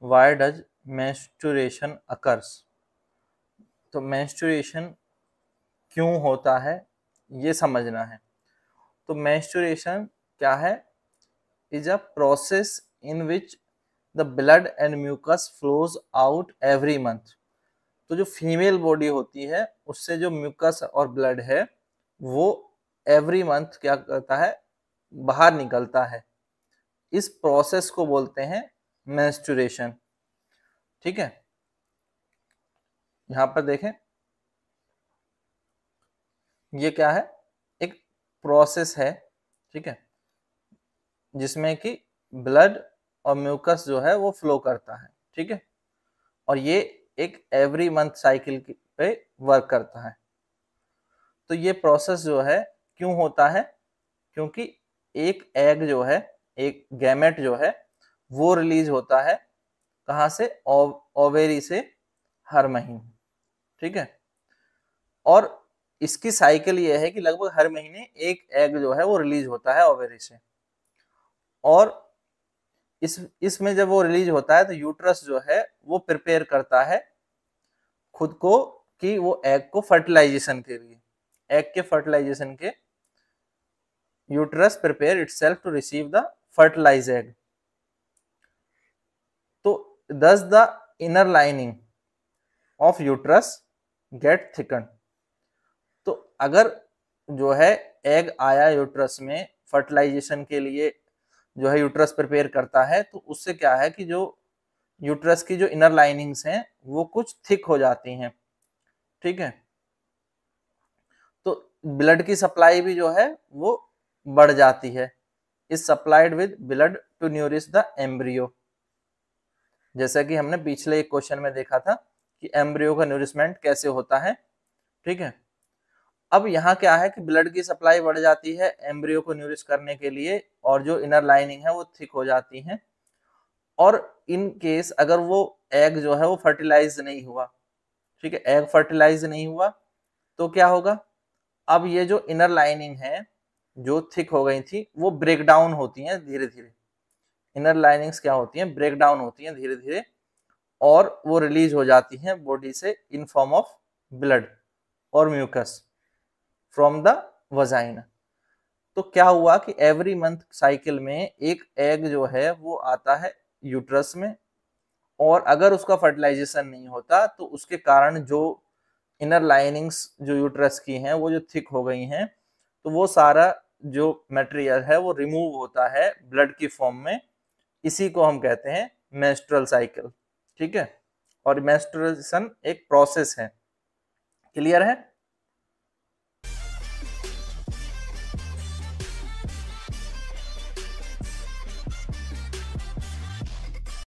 Why does menstruation occurs. तो menstruation क्यों होता है ये समझना है। तो मेंस्ट्रुएशन क्या है? Is a process in which the blood and mucus flows out every month. तो जो फीमेल बॉडी होती है उससे जो म्यूकस और ब्लड है वो एवरी मंथ क्या करता है? बाहर निकलता है। इस प्रोसेस को बोलते हैं मेंस्ट्रुएशन। ठीक है, यहां पर देखें, ये क्या है? एक प्रोसेस है, ठीक है, जिसमें कि ब्लड और म्यूकस जो है वो फ्लो करता है। ठीक है, और ये एक एवरी मंथ साइकिल पे वर्क करता है। तो ये प्रोसेस जो है क्यों होता है? क्योंकि एक एग जो है, एक गैमेट जो है वो रिलीज होता है कहाँ से? ओवेरी से हर महीने। ठीक है, और इसकी साइकिल ये है कि लगभग हर महीने एक एग जो है वो रिलीज होता है ओवेरी से। और इसमें जब वो रिलीज होता है तो यूट्रस जो है वो प्रिपेयर करता है खुद को कि वो एग को फर्टिलाइजेशन के लिए, एग के फर्टिलाइजेशन के, uterus prepare itself to receive the fertilize egg. तो thus the inner lining of uterus get thickened। तो अगर जो है एग आया यूट्रस में फर्टिलाइजेशन के लिए, जो है यूट्रस प्रिपेयर करता है, तो उससे क्या है कि जो यूट्रस की जो इनर लाइनिंग्स हैं वो कुछ थिक हो जाती हैं। ठीक है, तो ब्लड की सप्लाई भी जो है वो बढ़ जाती है। Is supplied with blood to nourish the embryo. जैसा कि हमने पिछले एक क्वेश्चन में देखा था कि एम्ब्रियो का न्यूरिशमेंट कैसे होता है। ठीक है, अब यहाँ क्या है कि ब्लड की सप्लाई बढ़ जाती है एम्ब्रियो को न्यूरिश करने के लिए, और जो इनर लाइनिंग है वो थिक हो जाती है। और इन केस अगर वो एग जो है वो फर्टिलाइज नहीं हुआ, ठीक है, एग फर्टिलाइज नहीं हुआ, तो क्या होगा? अब ये जो इनर लाइनिंग है जो थिक हो गई थी वो ब्रेक डाउन होती हैं धीरे धीरे। इनर लाइनिंग्स क्या होती हैं? ब्रेक डाउन होती हैं धीरे धीरे, और वो रिलीज हो जाती हैं बॉडी से इन फॉर्म ऑफ ब्लड और म्यूकस फ्रॉम द वजाइना। तो क्या हुआ कि एवरी मंथ साइकिल में एक एग जो है वो आता है यूट्रस में, और अगर उसका फर्टिलाइजेशन नहीं होता तो उसके कारण जो इनर लाइनिंग्स जो यूट्रस की हैं वो जो थिक हो गई हैं, तो वो सारा जो मटेरियल है वो रिमूव होता है ब्लड की फॉर्म में। इसी को हम कहते हैं मेंस्ट्रुअल साइकिल। ठीक है, और मेंस्ट्रुएशन एक प्रोसेस है। क्लियर है?